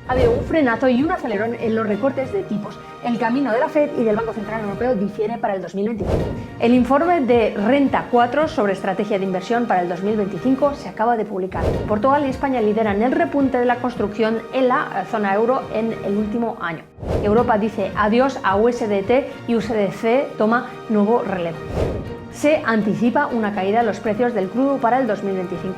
Ha habido un frenazo y un acelerón en los recortes de tipos. El camino de la Fed y del Banco Central Europeo difiere para el 2025. El informe de Renta 4 sobre estrategia de inversión para el 2025 se acaba de publicar. Portugal y España lideran el repunte de la construcción en la zona euro en el último año. Europa dice adiós a USDT y USDC toma nuevo relevo. Se anticipa una caída en los precios del crudo para el 2025.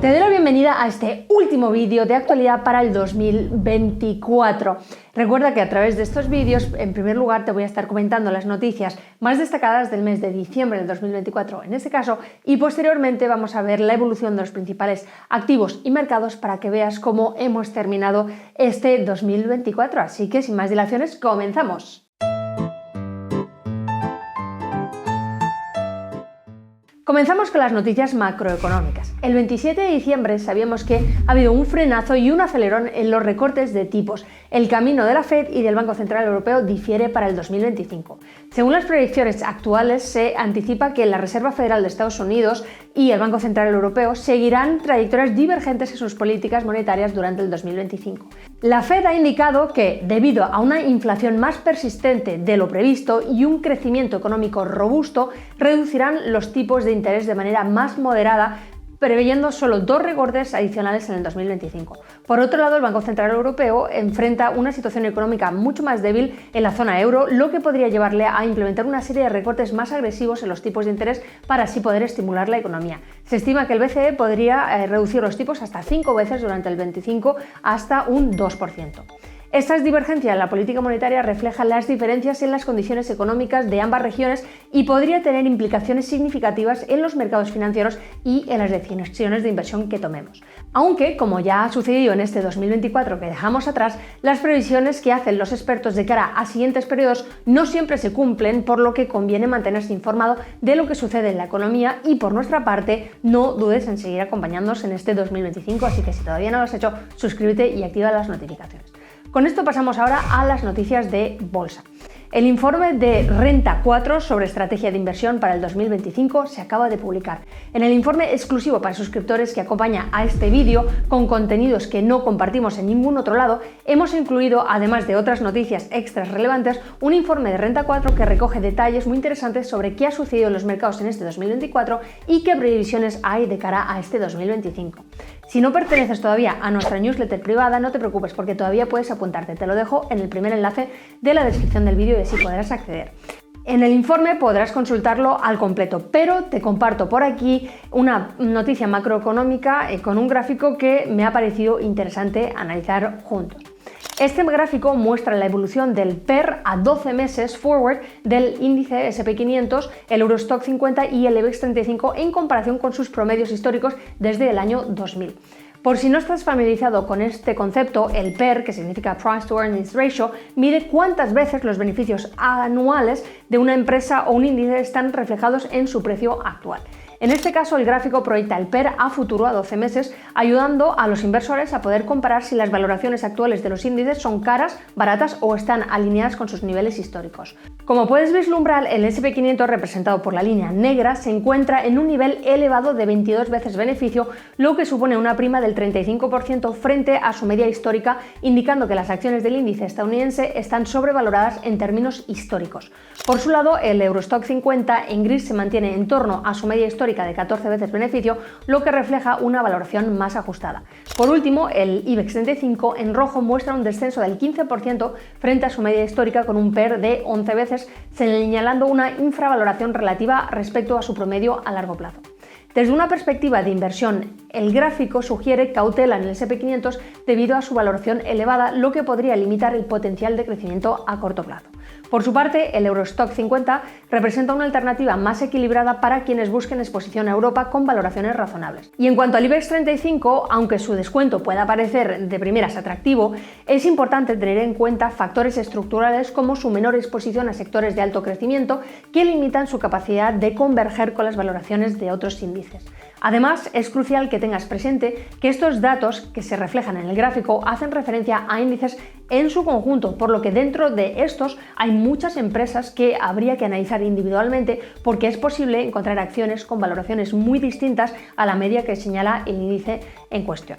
Te doy la bienvenida a este último vídeo de actualidad para el 2024. Recuerda que a través de estos vídeos, en primer lugar, te voy a estar comentando las noticias más destacadas del mes de diciembre del 2024, en este caso, y posteriormente vamos a ver la evolución de los principales activos y mercados para que veas cómo hemos terminado este 2024. Así que, sin más dilaciones, comenzamos. Comenzamos con las noticias macroeconómicas. El 27 de diciembre sabíamos que ha habido un frenazo y un acelerón en los recortes de tipos. El camino de la Fed y del Banco Central Europeo difiere para el 2025. Según las proyecciones actuales, se anticipa que la Reserva Federal de Estados Unidos y el Banco Central Europeo seguirán trayectorias divergentes en sus políticas monetarias durante el 2025. La Fed ha indicado que, debido a una inflación más persistente de lo previsto y un crecimiento económico robusto, reducirán los tipos de interés de manera más moderada, preveyendo solo 2 recortes adicionales en el 2025. Por otro lado, el Banco Central Europeo enfrenta una situación económica mucho más débil en la zona euro, lo que podría llevarle a implementar una serie de recortes más agresivos en los tipos de interés para así poder estimular la economía. Se estima que el BCE podría reducir los tipos hasta 5 veces durante el 25 hasta un 2%. Estas divergencias en la política monetaria reflejan las diferencias en las condiciones económicas de ambas regiones y podría tener implicaciones significativas en los mercados financieros y en las decisiones de inversión que tomemos. Aunque, como ya ha sucedido en este 2024 que dejamos atrás, las previsiones que hacen los expertos de cara a siguientes periodos no siempre se cumplen, por lo que conviene mantenerse informado de lo que sucede en la economía y, por nuestra parte, no dudes en seguir acompañándonos en este 2025, así que si todavía no lo has hecho, suscríbete y activa las notificaciones. Con esto pasamos ahora a las noticias de bolsa. El informe de Renta 4 sobre estrategia de inversión para el 2025 se acaba de publicar. En el informe exclusivo para suscriptores que acompaña a este vídeo, con contenidos que no compartimos en ningún otro lado, hemos incluido, además de otras noticias extras relevantes, un informe de Renta 4 que recoge detalles muy interesantes sobre qué ha sucedido en los mercados en este 2024 y qué previsiones hay de cara a este 2025. Si no perteneces todavía a nuestra newsletter privada, no te preocupes porque todavía puedes apuntarte. Te lo dejo en el primer enlace de la descripción del vídeo y así podrás acceder. En el informe podrás consultarlo al completo, pero te comparto por aquí una noticia macroeconómica con un gráfico que me ha parecido interesante analizar juntos. Este gráfico muestra la evolución del PER a 12 meses forward del índice S&P 500, el Eurostock 50 y el IBEX 35 en comparación con sus promedios históricos desde el año 2000. Por si no estás familiarizado con este concepto, el PER, que significa Price to Earnings Ratio, mide cuántas veces los beneficios anuales de una empresa o un índice están reflejados en su precio actual. En este caso, el gráfico proyecta el PER a futuro a 12 meses, ayudando a los inversores a poder comparar si las valoraciones actuales de los índices son caras, baratas o están alineadas con sus niveles históricos. Como puedes vislumbrar, el S&P 500, representado por la línea negra, se encuentra en un nivel elevado de 22 veces beneficio, lo que supone una prima del 35% frente a su media histórica, indicando que las acciones del índice estadounidense están sobrevaloradas en términos históricos. Por su lado, el Eurostock 50 en gris se mantiene en torno a su media histórica de 14 veces beneficio, lo que refleja una valoración más ajustada. Por último, el IBEX 35 en rojo muestra un descenso del 15% frente a su media histórica con un PER de 11 veces, señalando una infravaloración relativa respecto a su promedio a largo plazo. Desde una perspectiva de inversión, el gráfico sugiere cautela en el S&P 500 debido a su valoración elevada, lo que podría limitar el potencial de crecimiento a corto plazo. Por su parte, el Eurostock 50 representa una alternativa más equilibrada para quienes busquen exposición a Europa con valoraciones razonables. Y en cuanto al IBEX 35, aunque su descuento pueda parecer de primeras atractivo, es importante tener en cuenta factores estructurales como su menor exposición a sectores de alto crecimiento que limitan su capacidad de converger con las valoraciones de otros índices. Además, es crucial que tengas presente que estos datos que se reflejan en el gráfico hacen referencia a índices en su conjunto, por lo que dentro de estos hay muchas empresas que habría que analizar individualmente porque es posible encontrar acciones con valoraciones muy distintas a la media que señala el índice en cuestión.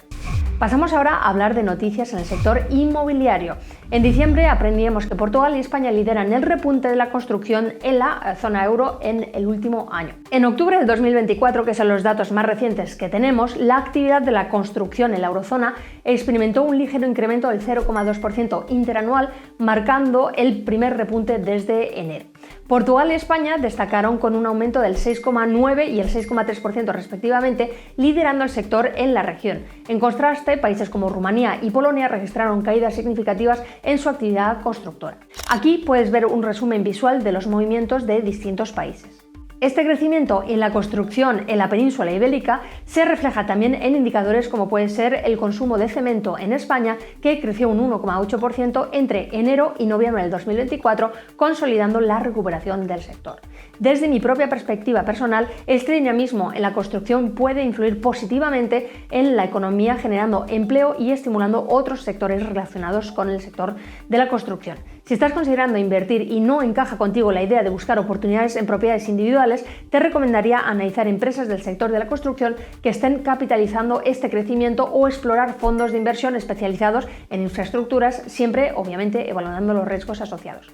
Pasamos ahora a hablar de noticias en el sector inmobiliario. En diciembre aprendíamos que Portugal y España lideran el repunte de la construcción en la zona euro en el último año. En octubre del 2024, que son los datos más recientes que tenemos, la actividad de la construcción en la eurozona experimentó un ligero incremento del 0,2% interanual, marcando el primer repunte desde enero. Portugal y España destacaron con un aumento del 6,9% y el 6,3% respectivamente, liderando el sector en la región. En contraste, países como Rumanía y Polonia registraron caídas significativas en su actividad constructora. Aquí puedes ver un resumen visual de los movimientos de distintos países. Este crecimiento en la construcción en la península ibérica se refleja también en indicadores como puede ser el consumo de cemento en España, que creció un 1,8% entre enero y noviembre del 2024, consolidando la recuperación del sector. Desde mi propia perspectiva personal, este dinamismo en la construcción puede influir positivamente en la economía, generando empleo y estimulando otros sectores relacionados con el sector de la construcción. Si estás considerando invertir y no encaja contigo la idea de buscar oportunidades en propiedades individuales, te recomendaría analizar empresas del sector de la construcción que estén capitalizando este crecimiento o explorar fondos de inversión especializados en infraestructuras, siempre obviamente evaluando los riesgos asociados.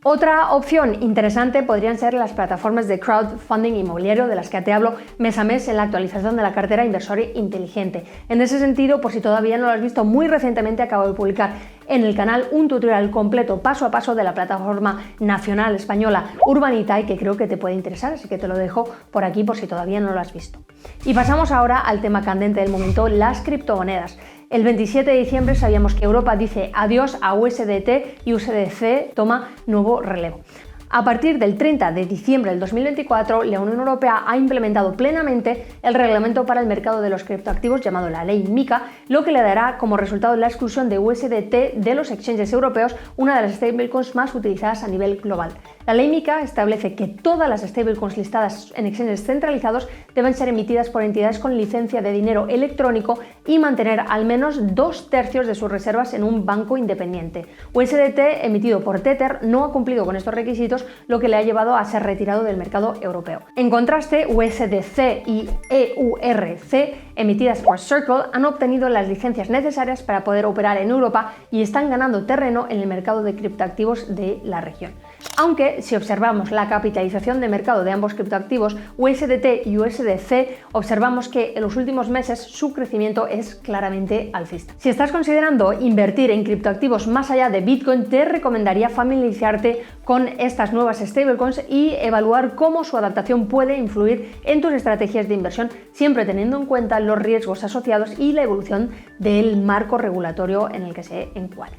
Otra opción interesante podrían ser las plataformas de crowdfunding inmobiliario de las que te hablo mes a mes en la actualización de la cartera inversor inteligente. En ese sentido, por si todavía no lo has visto, muy recientemente acabo de publicar en el canal un tutorial completo paso a paso de la plataforma nacional española Urbanitae, que creo que te puede interesar, así que te lo dejo por aquí por si todavía no lo has visto. Y pasamos ahora al tema candente del momento, las criptomonedas. El 27 de diciembre sabíamos que Europa dice adiós a USDT y USDC toma nuevo relevo. A partir del 30 de diciembre del 2024, la Unión Europea ha implementado plenamente el reglamento para el mercado de los criptoactivos llamado la ley MiCA, lo que le dará como resultado la exclusión de USDT de los exchanges europeos, una de las stablecoins más utilizadas a nivel global. La ley MiCA establece que todas las stablecoins listadas en exchanges centralizados deben ser emitidas por entidades con licencia de dinero electrónico y mantener al menos 2/3 de sus reservas en un banco independiente. USDT, emitido por Tether, no ha cumplido con estos requisitos, lo que le ha llevado a ser retirado del mercado europeo. En contraste, USDC y EURC, emitidas por Circle, han obtenido las licencias necesarias para poder operar en Europa y están ganando terreno en el mercado de criptoactivos de la región. Aunque, si observamos la capitalización de mercado de ambos criptoactivos, USDT y USDC, observamos que en los últimos meses su crecimiento es claramente alcista. Si estás considerando invertir en criptoactivos más allá de Bitcoin, te recomendaría familiarizarte con estas nuevas stablecoins y evaluar cómo su adaptación puede influir en tus estrategias de inversión, siempre teniendo en cuenta los riesgos asociados y la evolución del marco regulatorio en el que se encuadra.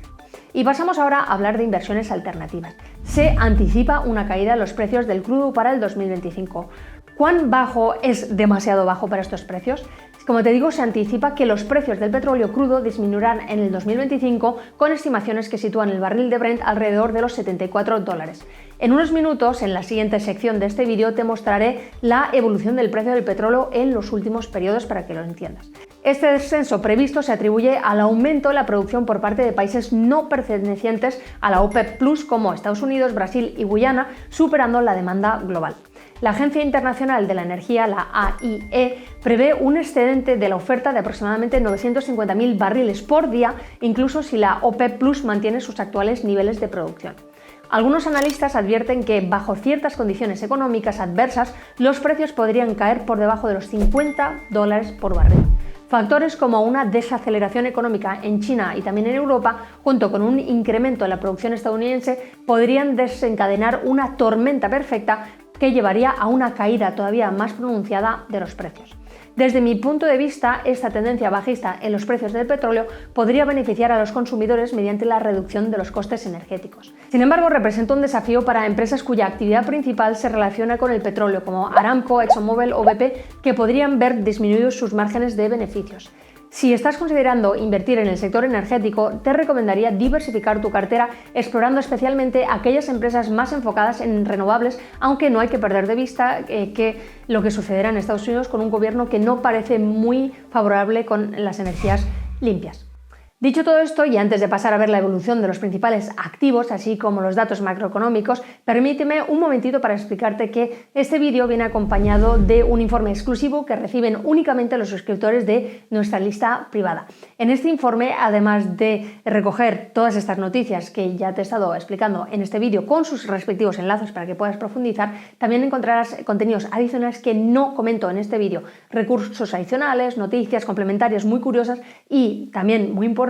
Y pasamos ahora a hablar de inversiones alternativas. Se anticipa una caída en los precios del crudo para el 2025. ¿Cuán bajo es demasiado bajo para estos precios? Como te digo, se anticipa que los precios del petróleo crudo disminuirán en el 2025 con estimaciones que sitúan el barril de Brent alrededor de los $74. En unos minutos, en la siguiente sección de este vídeo, te mostraré la evolución del precio del petróleo en los últimos periodos para que lo entiendas. Este descenso previsto se atribuye al aumento de la producción por parte de países no pertenecientes a la OPEP+, como Estados Unidos, Brasil y Guyana, superando la demanda global. La Agencia Internacional de la Energía, la AIE, prevé un excedente de la oferta de aproximadamente 950.000 barriles por día, incluso si la OPEP+ mantiene sus actuales niveles de producción. Algunos analistas advierten que, bajo ciertas condiciones económicas adversas, los precios podrían caer por debajo de los $50 por barril. Factores como una desaceleración económica en China y también en Europa, junto con un incremento en la producción estadounidense, podrían desencadenar una tormenta perfecta que llevaría a una caída todavía más pronunciada de los precios. Desde mi punto de vista, esta tendencia bajista en los precios del petróleo podría beneficiar a los consumidores mediante la reducción de los costes energéticos. Sin embargo, representa un desafío para empresas cuya actividad principal se relaciona con el petróleo, como Aramco, ExxonMobil o BP, que podrían ver disminuidos sus márgenes de beneficios. Si estás considerando invertir en el sector energético, te recomendaría diversificar tu cartera explorando especialmente aquellas empresas más enfocadas en renovables, aunque no hay que perder de vista que lo que sucederá en Estados Unidos con un gobierno que no parece muy favorable con las energías limpias. Dicho todo esto, y antes de pasar a ver la evolución de los principales activos, así como los datos macroeconómicos, permíteme un momentito para explicarte que este vídeo viene acompañado de un informe exclusivo que reciben únicamente los suscriptores de nuestra lista privada. En este informe, además de recoger todas estas noticias que ya te he estado explicando en este vídeo con sus respectivos enlaces para que puedas profundizar, también encontrarás contenidos adicionales que no comento en este vídeo, recursos adicionales, noticias complementarias muy curiosas y también muy importante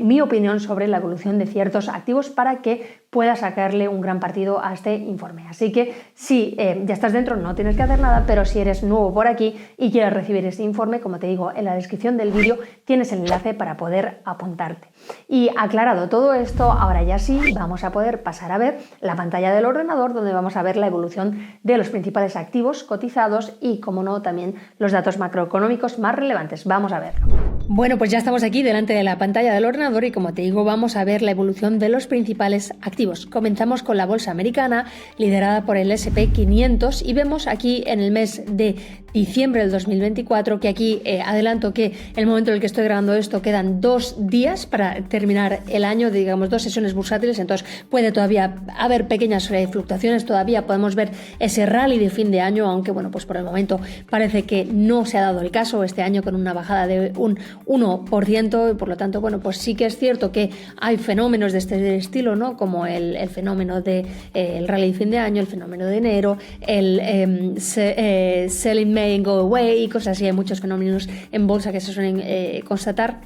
mi opinión sobre la evolución de ciertos activos para que puedas sacarle un gran partido a este informe. Así que si ya estás dentro no tienes que hacer nada, pero si eres nuevo por aquí y quieres recibir este informe, como te digo, en la descripción del vídeo tienes el enlace para poder apuntarte. Y aclarado todo esto, ahora ya sí vamos a poder pasar a ver la pantalla del ordenador donde vamos a ver la evolución de los principales activos cotizados y, como no, también los datos macroeconómicos más relevantes. Vamos a verlo. Bueno, pues ya estamos aquí delante de la pantalla del ordenador y, como te digo, vamos a ver la evolución de los principales activos. Comenzamos con la bolsa americana, liderada por el S&P 500, y vemos aquí en el mes de diciembre del 2024 que aquí adelanto que el momento en el que estoy grabando esto quedan 2 días para terminar el año, digamos 2 sesiones bursátiles, entonces puede todavía haber pequeñas fluctuaciones, todavía podemos ver ese rally de fin de año, aunque bueno, pues por el momento parece que no se ha dado el caso este año con una bajada de un 1%, y por lo tanto, bueno, pues sí que es cierto que hay fenómenos de este estilo, ¿no? Como el fenómeno de el rally de fin de año, el fenómeno de enero, el selling May and go away y cosas así. Hay muchos fenómenos en bolsa que se suelen constatar.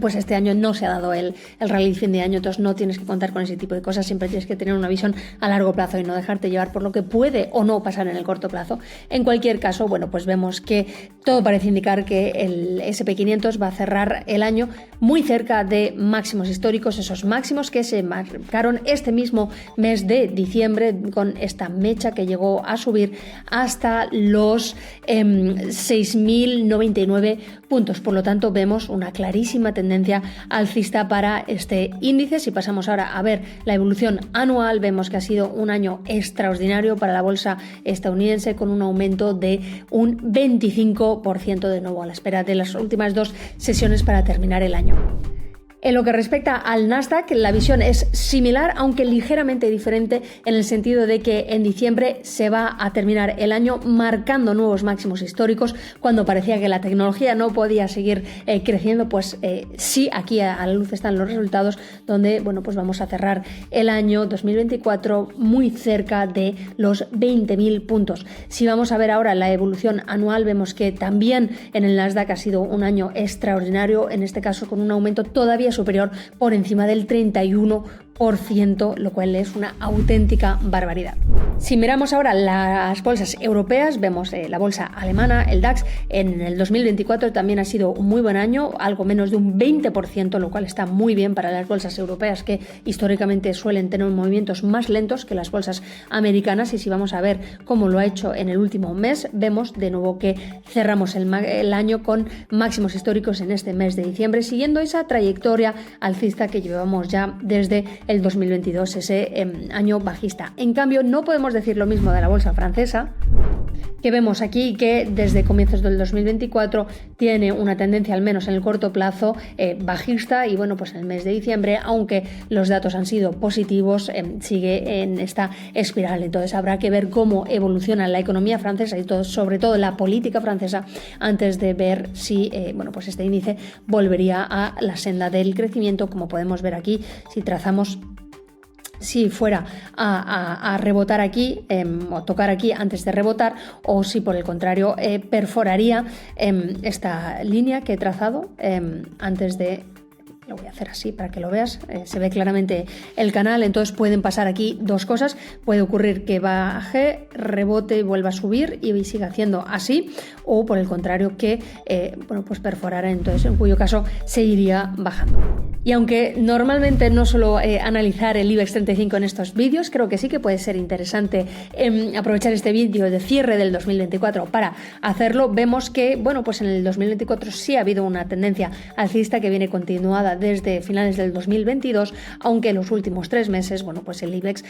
Pues este año no se ha dado el rally de fin de año, entonces no tienes que contar con ese tipo de cosas, siempre tienes que tener una visión a largo plazo y no dejarte llevar por lo que puede o no pasar en el corto plazo. En cualquier caso, bueno, pues vemos que todo parece indicar que el S&P 500 va a cerrar el año muy cerca de máximos históricos, esos máximos que se marcaron este mismo mes de diciembre con esta mecha que llegó a subir hasta los 6.099 puntos. Por lo tanto, vemos una clarísima tendencia alcista para este índice. Si pasamos ahora a ver la evolución anual, vemos que ha sido un año extraordinario para la bolsa estadounidense, con un aumento de un 25% de nuevo a la espera de las últimas 2 sesiones para terminar el año. En lo que respecta al Nasdaq, la visión es similar, aunque ligeramente diferente, en el sentido de que en diciembre se va a terminar el año marcando nuevos máximos históricos. Cuando parecía que la tecnología no podía seguir creciendo, pues sí, aquí a la luz están los resultados, donde bueno, pues vamos a cerrar el año 2024 muy cerca de los 20.000 puntos. Si vamos a ver ahora la evolución anual, vemos que también en el Nasdaq ha sido un año extraordinario, en este caso con un aumento todavía superior por encima del 31%, lo cual es una auténtica barbaridad. Si miramos ahora las bolsas europeas, vemos la bolsa alemana, el DAX, en el 2024 también ha sido un muy buen año, algo menos de un 20%, lo cual está muy bien para las bolsas europeas, que históricamente suelen tener movimientos más lentos que las bolsas americanas. Y si vamos a ver cómo lo ha hecho en el último mes, vemos de nuevo que cerramos el año con máximos históricos en este mes de diciembre, siguiendo esa trayectoria alcista que llevamos ya desde el 2022, ese año bajista. En cambio, no podemos decir lo mismo de la bolsa francesa, que vemos aquí que desde comienzos del 2024 tiene una tendencia, al menos en el corto plazo, bajista, y bueno, pues en el mes de diciembre, aunque los datos han sido positivos, sigue en esta espiral. Entonces habrá que ver cómo evoluciona la economía francesa y sobre todo la política francesa antes de ver si bueno, pues este índice volvería a la senda del crecimiento, como podemos ver aquí si trazamos. Si fuera a rebotar aquí o tocar aquí antes de rebotar, o si por el contrario perforaría esta línea que he trazado antes de... Lo voy a hacer así para que lo veas, se ve claramente el canal. Entonces pueden pasar aquí 2 cosas, puede ocurrir que baje, rebote y vuelva a subir y siga haciendo así, o por el contrario que bueno, pues perforara, entonces en cuyo caso seguiría bajando. Y aunque normalmente no suelo analizar el IBEX 35 en estos vídeos, creo que sí que puede ser interesante aprovechar este vídeo de cierre del 2024 para hacerlo. Vemos que bueno, pues en el 2024 sí ha habido una tendencia alcista que viene continuada desde finales del 2022, aunque en los últimos 3 meses, bueno, pues el IBEX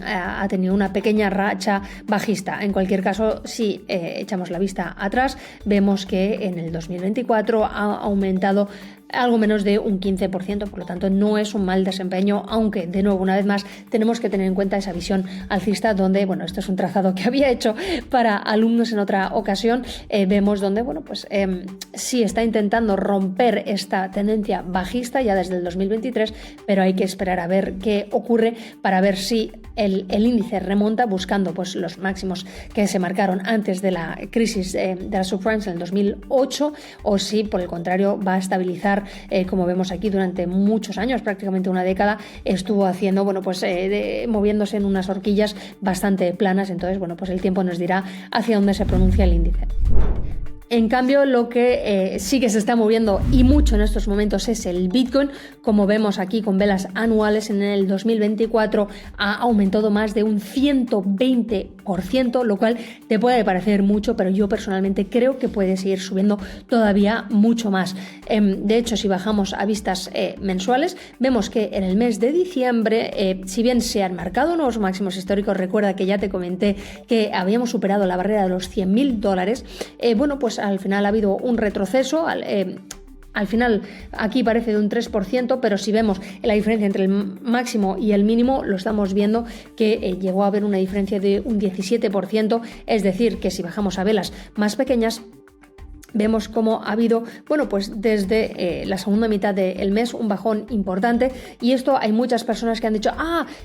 ha tenido una pequeña racha bajista. En cualquier caso, si echamos la vista atrás, vemos que en el 2024 ha aumentado algo menos de un 15%, por lo tanto no es un mal desempeño, aunque de nuevo una vez más tenemos que tener en cuenta esa visión alcista donde, bueno, esto es un trazado que había hecho para alumnos en otra ocasión, vemos donde, bueno, pues sí está intentando romper esta tendencia bajista ya desde el 2023, pero hay que esperar a ver qué ocurre para ver si el índice remonta buscando pues los máximos que se marcaron antes de la crisis de las subprimes en el 2008 o si por el contrario va a estabilizar como vemos aquí durante muchos años, prácticamente una década, estuvo haciendo, bueno, pues moviéndose en unas horquillas bastante planas, entonces, bueno, pues el tiempo nos dirá hacia dónde se pronuncia el índice. En cambio, lo que sí que se está moviendo y mucho en estos momentos es el Bitcoin. Como vemos aquí con velas anuales, en el 2024 ha aumentado más de un 120%, lo cual te puede parecer mucho, pero yo personalmente creo que puede seguir subiendo todavía mucho más. De hecho, si bajamos a vistas mensuales, vemos que en el mes de diciembre, si bien se han marcado nuevos máximos históricos, recuerda que ya te comenté que habíamos superado la barrera de los $100.000, bueno, pues al final ha habido un retroceso, al final aquí parece de un 3%, pero si vemos la diferencia entre el máximo y el mínimo, lo estamos viendo que llegó a haber una diferencia de un 17%, es decir, que si bajamos a velas más pequeñas, vemos cómo ha habido, bueno, pues desde la segunda mitad del mes un bajón importante, y esto hay muchas personas que han dicho,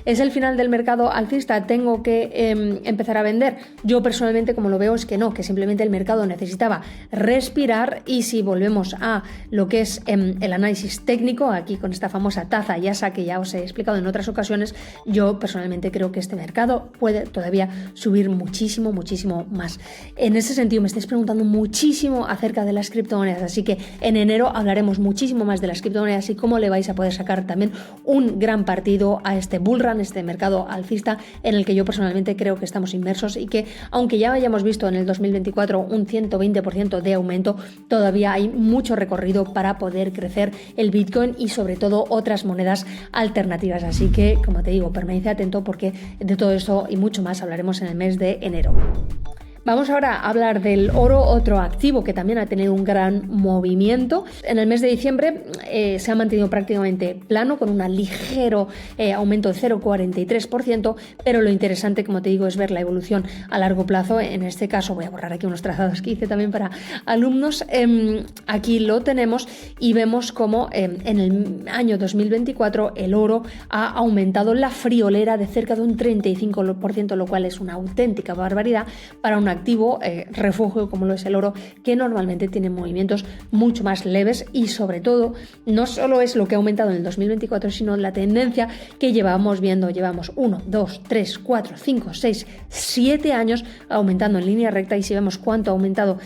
es el final del mercado alcista, tengo que empezar a vender. Yo personalmente como lo veo es que no, que simplemente el mercado necesitaba respirar, y si volvemos a lo que es el análisis técnico, aquí con esta famosa taza Yasa que ya os he explicado en otras ocasiones, yo personalmente creo que este mercado puede todavía subir muchísimo, muchísimo más. En ese sentido me estáis preguntando muchísimo acerca de las criptomonedas, así que en enero hablaremos muchísimo más de las criptomonedas y cómo le vais a poder sacar también un gran partido a este bullrun, este mercado alcista en el que yo personalmente creo que estamos inmersos, y que aunque ya hayamos visto en el 2024 un 120% de aumento, todavía hay mucho recorrido para poder crecer el Bitcoin y sobre todo otras monedas alternativas, así que como te digo, permanece atento porque de todo eso y mucho más hablaremos en el mes de enero. Vamos ahora a hablar del oro, otro activo que también ha tenido un gran movimiento. En el mes de diciembre se ha mantenido prácticamente plano con un ligero aumento de 0,43%, pero lo interesante, como te digo, es ver la evolución a largo plazo. En este caso voy a borrar aquí unos trazados que hice también para alumnos. Aquí lo tenemos y vemos cómo en el año 2024 el oro ha aumentado la friolera de cerca de un 35%, lo cual es una auténtica barbaridad para un activo refugio como lo es el oro, que normalmente tiene movimientos mucho más leves, y sobre todo no solo es lo que ha aumentado en el 2024, sino la tendencia que llevamos viendo, llevamos 1, 2, 3, 4, 5, 6, 7 años aumentando en línea recta, y si vemos cuánto ha aumentado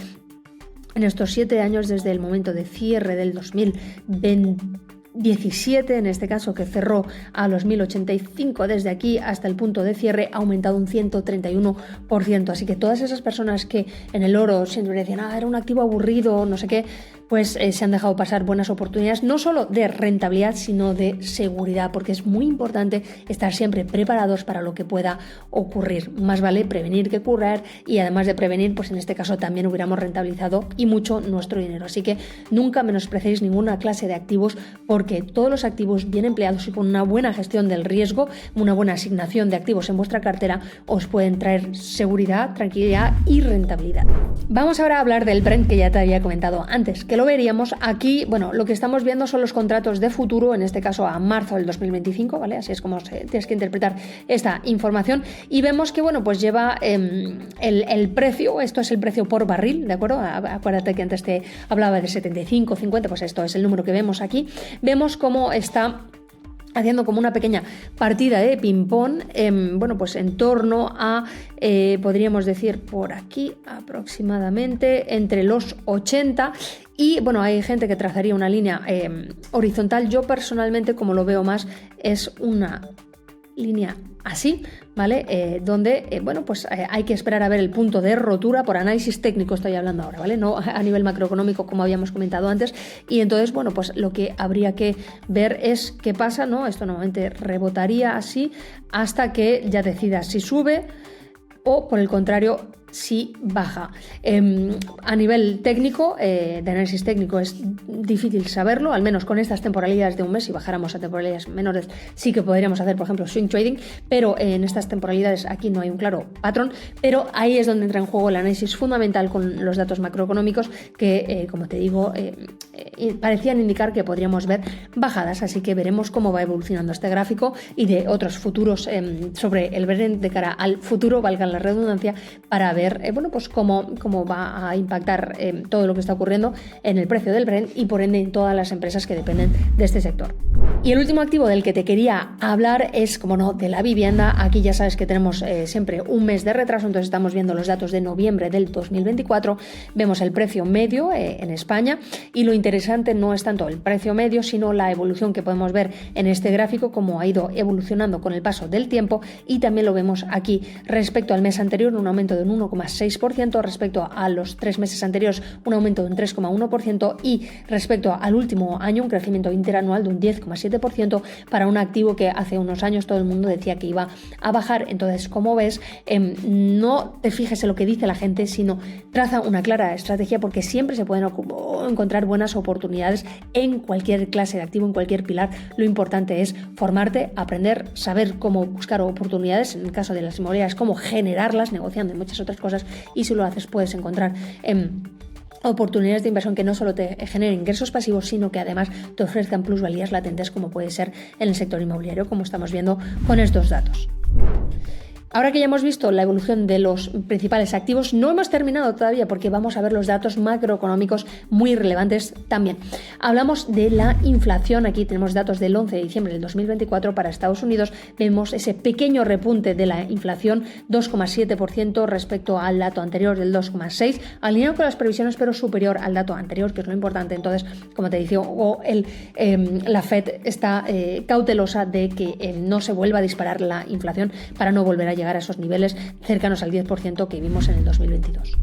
en estos 7 años desde el momento de cierre del 2017, en este caso, que cerró a los 1085, desde aquí hasta el punto de cierre ha aumentado un 131%, así que todas esas personas que en el oro siempre decían, era un activo aburrido, no sé qué, pues se han dejado pasar buenas oportunidades, no solo de rentabilidad, sino de seguridad, porque es muy importante estar siempre preparados para lo que pueda ocurrir. Más vale prevenir que curar, y además de prevenir, pues en este caso también hubiéramos rentabilizado y mucho nuestro dinero. Así que nunca menosprecéis ninguna clase de activos, porque todos los activos bien empleados y con una buena gestión del riesgo, una buena asignación de activos en vuestra cartera, os pueden traer seguridad, tranquilidad y rentabilidad. Vamos ahora a hablar del Brent, que ya te había comentado antes, que lo veríamos aquí. Bueno, lo que estamos viendo son los contratos de futuro, en este caso a marzo del 2025, ¿vale? Así es como tienes que interpretar esta información, y vemos que, bueno, pues lleva el precio, esto es el precio por barril, ¿de acuerdo? Acuérdate que antes te hablaba de 75, 50, pues esto es el número que vemos aquí. Vemos cómo está haciendo como una pequeña partida de ping-pong, bueno, pues en torno a, podríamos decir por aquí aproximadamente, entre los 80, y bueno, hay gente que trazaría una línea horizontal. Yo personalmente, como lo veo más, es una línea así, ¿vale? Donde, bueno, pues hay que esperar a ver el punto de rotura, por análisis técnico estoy hablando ahora, ¿vale? No a nivel macroeconómico como habíamos comentado antes, y entonces, bueno, pues lo que habría que ver es qué pasa, ¿no? Esto normalmente rebotaría así hasta que ya decida si sube o, por el contrario, si baja. A nivel técnico, de análisis técnico, es difícil saberlo, al menos con estas temporalidades de un mes. Si bajáramos a temporalidades menores, sí que podríamos hacer, por ejemplo, swing trading, pero en estas temporalidades aquí no hay un claro patrón, pero ahí es donde entra en juego el análisis fundamental con los datos macroeconómicos que, como te digo, parecían indicar que podríamos ver bajadas, así que veremos cómo va evolucionando este gráfico y de otros futuros sobre el Brent de cara al futuro, valga la redundancia, para ver pues cómo va a impactar todo lo que está ocurriendo en el precio del Brent y por ende en todas las empresas que dependen de este sector. Y el último activo del que te quería hablar es, como no, de la vivienda. Aquí ya sabes que tenemos siempre un mes de retraso, entonces estamos viendo los datos de noviembre del 2024, vemos el precio medio en España y lo interesante no es tanto el precio medio, sino la evolución que podemos ver en este gráfico, cómo ha ido evolucionando con el paso del tiempo, y también lo vemos aquí respecto al mes anterior, un aumento de un 1,6%, respecto a los 3 meses anteriores un aumento de un 3,1% y respecto al último año un crecimiento interanual de un 10,7% para un activo que hace unos años todo el mundo decía que iba a bajar. Entonces, como ves, no te fijes en lo que dice la gente, sino traza una clara estrategia, porque siempre se pueden encontrar buenas oportunidades en cualquier clase de activo, en cualquier pilar. Lo importante es formarte, aprender, saber cómo buscar oportunidades, en el caso de las inmobiliarias, cómo generarlas, negociando y muchas otras cosas, y si lo haces puedes encontrar oportunidades de inversión que no solo te generen ingresos pasivos, sino que además te ofrezcan plusvalías latentes, como puede ser en el sector inmobiliario, como estamos viendo con estos datos. Ahora que ya hemos visto la evolución de los principales activos, no hemos terminado todavía porque vamos a ver los datos macroeconómicos muy relevantes también. Hablamos de la inflación, aquí tenemos datos del 11 de diciembre del 2024 para Estados Unidos, vemos ese pequeño repunte de la inflación, 2,7% respecto al dato anterior del 2,6%, alineado con las previsiones pero superior al dato anterior, que es lo importante. Entonces, como te decía, la Fed está cautelosa de que no se vuelva a disparar la inflación para no volver a llegar a esos niveles cercanos al 10% que vimos en el 2022.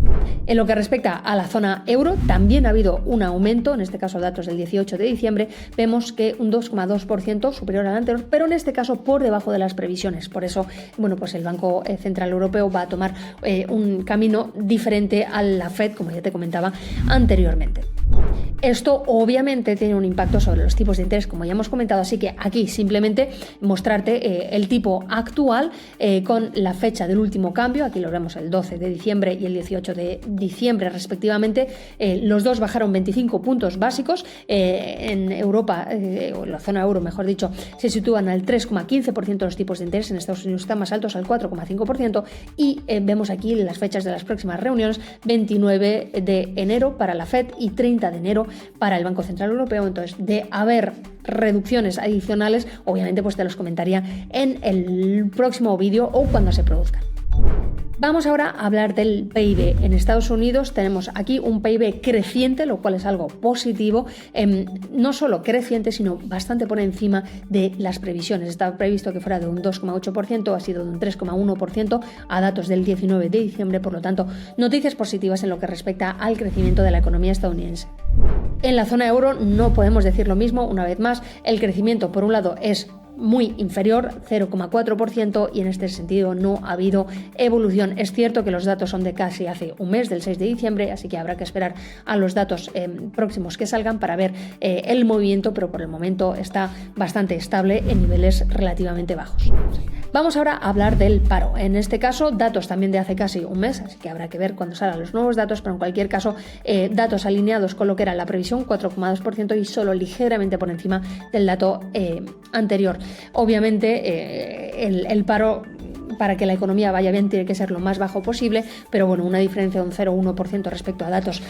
En lo que respecta a la zona euro, también ha habido un aumento, en este caso datos del 18 de diciembre, vemos que un 2,2% superior al anterior, pero en este caso por debajo de las previsiones. Por eso, pues el Banco Central Europeo va a tomar un camino diferente a la Fed, como ya te comentaba anteriormente. Esto obviamente tiene un impacto sobre los tipos de interés, como ya hemos comentado, así que aquí simplemente mostrarte el tipo actual con la fecha del último cambio. Aquí lo vemos el 12 de diciembre y el 18 de diciembre respectivamente. Los dos bajaron 25 puntos básicos. En Europa, o en la zona euro mejor dicho, se sitúan al 3,15% los tipos de interés. En Estados Unidos están más altos, al 4,5%, y vemos aquí las fechas de las próximas reuniones: 29 de enero para la Fed y 30 de enero para el Banco Central Europeo. Entonces, de haber reducciones adicionales, obviamente pues te los comentaría en el próximo vídeo o cuando se produzcan. Vamos ahora a hablar del PIB. En Estados Unidos tenemos aquí un PIB creciente, lo cual es algo positivo, no solo creciente, sino bastante por encima de las previsiones. Estaba previsto que fuera de un 2,8%, ha sido de un 3,1% a datos del 19 de diciembre, por lo tanto, noticias positivas en lo que respecta al crecimiento de la economía estadounidense. En la zona euro no podemos decir lo mismo. Una vez más, el crecimiento por un lado es muy inferior, 0,4%, y en este sentido no ha habido evolución. Es cierto que los datos son de casi hace un mes, del 6 de diciembre, así que habrá que esperar a los datos próximos que salgan para ver el movimiento, pero por el momento está bastante estable en niveles relativamente bajos. Vamos ahora a hablar del paro. En este caso, datos también de hace casi un mes, así que habrá que ver cuando salgan los nuevos datos, pero en cualquier caso, datos alineados con lo que era la previsión, 4,2%, y solo ligeramente por encima del dato anterior. Obviamente, el paro, para que la economía vaya bien, tiene que ser lo más bajo posible, pero bueno, una diferencia de un 0,1% respecto a datos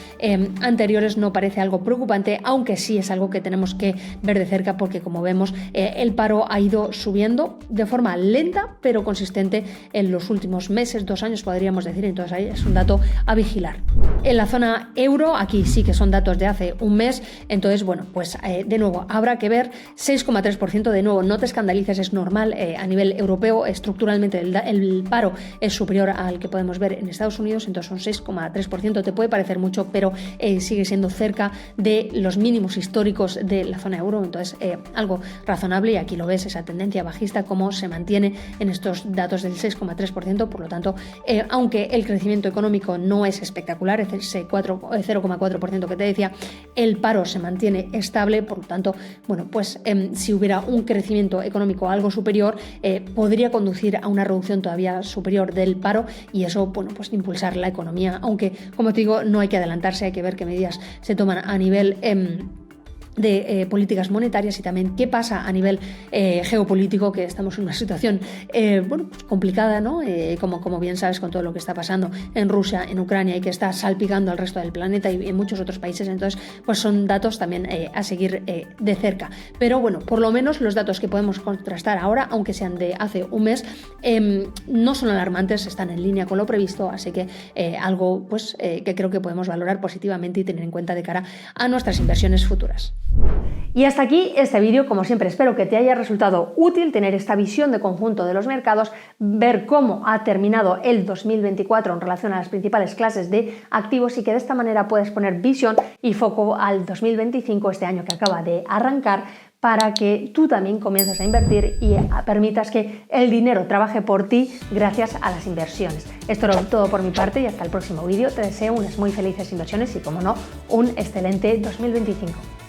anteriores no parece algo preocupante, aunque sí es algo que tenemos que ver de cerca, porque como vemos, el paro ha ido subiendo de forma lenta pero consistente en los últimos meses, 2 años podríamos decir. Entonces ahí es un dato a vigilar. En la zona euro, aquí sí que son datos de hace un mes, entonces bueno, pues de nuevo habrá que ver. 6,3%, de nuevo, no te escandalices, es normal. A nivel europeo, estructuralmente el paro es superior al que podemos ver en Estados Unidos, entonces un 6,3%. Te puede parecer mucho, pero sigue siendo cerca de los mínimos históricos de la zona euro, entonces algo razonable, y aquí lo ves, esa tendencia bajista como se mantiene en estos datos del 6,3%. Por lo tanto, aunque el crecimiento económico no es espectacular, es ese 0,4% que te decía, el paro se mantiene estable. Por lo tanto, bueno, pues si hubiera un crecimiento económico algo superior, podría conducir a una reducción todavía superior del paro, y eso, bueno, pues impulsar la economía, aunque, como te digo, no hay que adelantarse, hay que ver qué medidas se toman a nivel de políticas monetarias, y también qué pasa a nivel geopolítico, que estamos en una situación pues complicada, ¿no? Como bien sabes, con todo lo que está pasando en Rusia, en Ucrania, y que está salpicando al resto del planeta y en muchos otros países. Entonces, pues son datos también a seguir de cerca. Pero bueno, por lo menos los datos que podemos contrastar ahora, aunque sean de hace un mes, no son alarmantes, están en línea con lo previsto, así que algo pues que creo que podemos valorar positivamente y tener en cuenta de cara a nuestras inversiones futuras. Y hasta aquí este vídeo. Como siempre, espero que te haya resultado útil tener esta visión de conjunto de los mercados, ver cómo ha terminado el 2024 en relación a las principales clases de activos, y que de esta manera puedes poner visión y foco al 2025, este año que acaba de arrancar, para que tú también comiences a invertir y permitas que el dinero trabaje por ti gracias a las inversiones. Esto era todo por mi parte, y hasta el próximo vídeo. Te deseo unas muy felices inversiones y, como no, un excelente 2025.